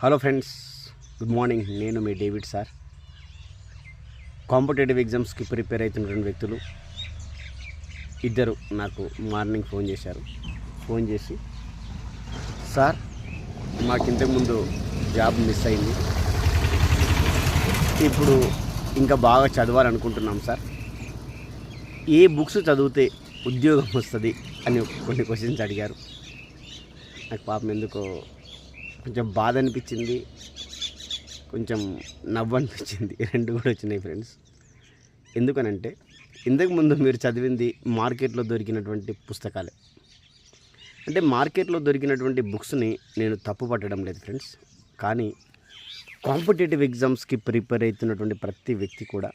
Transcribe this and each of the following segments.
Hello friends, good morning. నేను మీ David sir. Competitive ఎగ్జామ్స్కి prepare అవుతున్న వ్యక్తులు ఇద్దరు నాకు మార్నింగ్ ఫోన్ చేశారు. ఫోన్ చేసి, సార్ మాకు ఇంతకుముందు జాబ్ మిస్ అయింది, ఇప్పుడు ఇంకా బాగా చదవాలనుకుంటున్నాం సార్, ఏ బుక్స్ చదివితే ఉద్యోగం వస్తుంది అని కొన్ని క్వశ్చన్స్ అడిగారు. నాకు పాపం ఎందుకో కొంచెం బాధ అనిపించింది, కొంచెం నవ్వు అనిపించింది, రెండు కూడా వచ్చినాయి ఫ్రెండ్స్. ఎందుకనంటే ఇంతకుముందు మీరు చదివింది మార్కెట్లో దొరికినటువంటి పుస్తకాలే. అంటే మార్కెట్లో దొరికినటువంటి బుక్స్ని నేను తప్పు పట్టడం లేదు ఫ్రెండ్స్, కానీ కాంపిటేటివ్ ఎగ్జామ్స్కి ప్రిపేర్ అవుతున్నటువంటి ప్రతి వ్యక్తి కూడా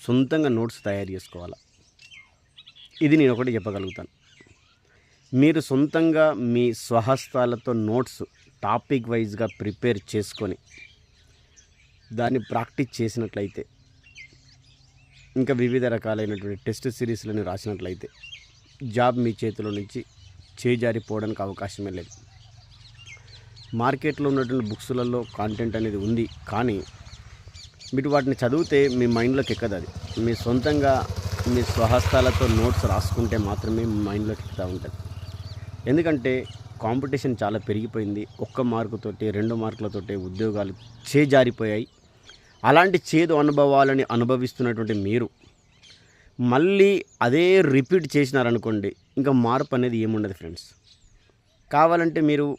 సొంతంగా నోట్స్ తయారు చేసుకోవాలి. ఇది నేను ఒకటి చెప్పగలుగుతాను. మీరు సొంతంగా మీ స్వహస్తాలతో నోట్స్ టాపిక్ వైజ్గా ప్రిపేర్ చేసుకొని దాన్ని ప్రాక్టీస్ చేసినట్లయితే, ఇంకా వివిధ రకాలైనటువంటి టెస్ట్ సిరీస్లను రాసినట్లయితే జాబ్ మీ చేతిలో నుంచి చేజారిపోవడానికి అవకాశమే లేదు. మార్కెట్లో ఉన్నటువంటి బుక్స్లలో కాంటెంట్ అనేది ఉంది, కానీ మీరు వాటిని చదివితే మీ మైండ్లోకి ఎక్కదు. అది మీ సొంతంగా మీ స్వహస్తాలతో నోట్స్ రాసుకుంటే మాత్రమే మీ మైండ్లోకి ఎక్కుతూ ఉంటుంది. ఎందుకంటే కాంపిటీషన్ చాలా పెరిగిపోయింది. 1 మార్కుతోటి 2 మార్కులతోటి ఉద్యోగాలు చేజారిపోయాయి. అలాంటి చేదు అనుభవాలని అనుభవిస్తున్నటువంటి మీరు మళ్ళీ అదే రిపీట్ చేసినారనుకోండి, ఇంకా మార్పు అనేది ఏముండదు ఫ్రెండ్స్. కావాలంటే మీరు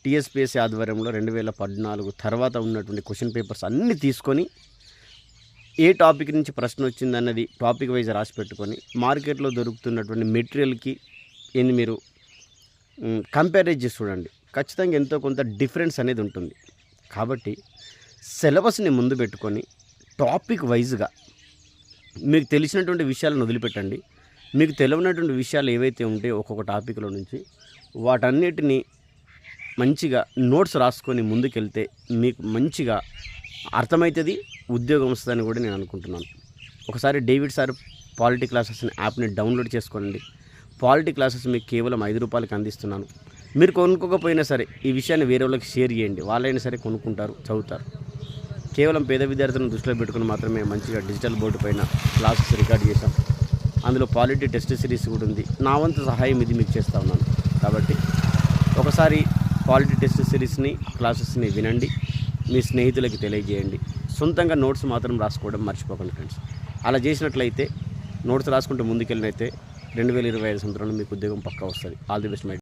టీఎస్పీఎస్సీ ఆధ్వర్యంలో 2014 తర్వాత ఉన్నటువంటి క్వశ్చన్ పేపర్స్ అన్నీ తీసుకొని ఏ టాపిక్ నుంచి ప్రశ్న వచ్చిందన్నది టాపిక్ వైజ్ రాసి పెట్టుకొని మార్కెట్లో దొరుకుతున్నటువంటి మెటీరియల్కి ఏంది మీరు కంపేర్ చేసి చూడండి. ఖచ్చితంగా ఎంతో కొంత డిఫరెన్స్ అనేది ఉంటుంది. కాబట్టి సిలబస్ని ముందు పెట్టుకొని టాపిక్ వైజ్గా మీకు తెలిసినటువంటి విషయాలను వదిలిపెట్టండి. మీకు తెలియనటువంటి విషయాలు ఏవైతే ఉంటాయో ఒక్కొక్క టాపిక్లో నుంచి వాటన్నిటిని మంచిగా నోట్స్ రాసుకొని ముందుకెళ్తే మీకు మంచిగా అర్థమవుతుంది, ఉద్యోగం వస్తుందని కూడా నేను అనుకుంటున్నాను. ఒకసారి డేవిడ్ సార్ పాలిటీ క్లాసెస్ యాప్ని డౌన్లోడ్ చేసుకోండి. పాలిటీ క్లాసెస్ మీకు కేవలం 5 రూపాయలకి అందిస్తున్నాను. మీరు కొనుక్కోకపోయినా సరే ఈ విషయాన్ని వేరే వాళ్ళకి షేర్ చేయండి, వాళ్ళైనా సరే కొనుక్కుంటారు, చదువుతారు. కేవలం పేద విద్యార్థులను దృష్టిలో పెట్టుకుని మాత్రమే మంచిగా డిజిటల్ బోర్డు పైన క్లాసెస్ రికార్డ్ చేశాం. అందులో పాలిటీ టెస్ట్ సిరీస్ కూడా ఉంది. నా వంతు సహాయం ఇది మీకు చేస్తూ ఉన్నాను. కాబట్టి ఒకసారి పాలిటీ టెస్ట్ సిరీస్ని క్లాసెస్ని వినండి, మీ స్నేహితులకి తెలియజేయండి. సొంతంగా నోట్స్ మాత్రం రాసుకోవడం మర్చిపోకండి ఫ్రెండ్స్. అలా చేసినట్లయితే, నోట్స్ రాసుకుంటూ ముందుకెళ్ళినైతే 2025 సంవత్సరంలో మీకు ఉద్యోగం పక్కా వస్తుంది. All the best my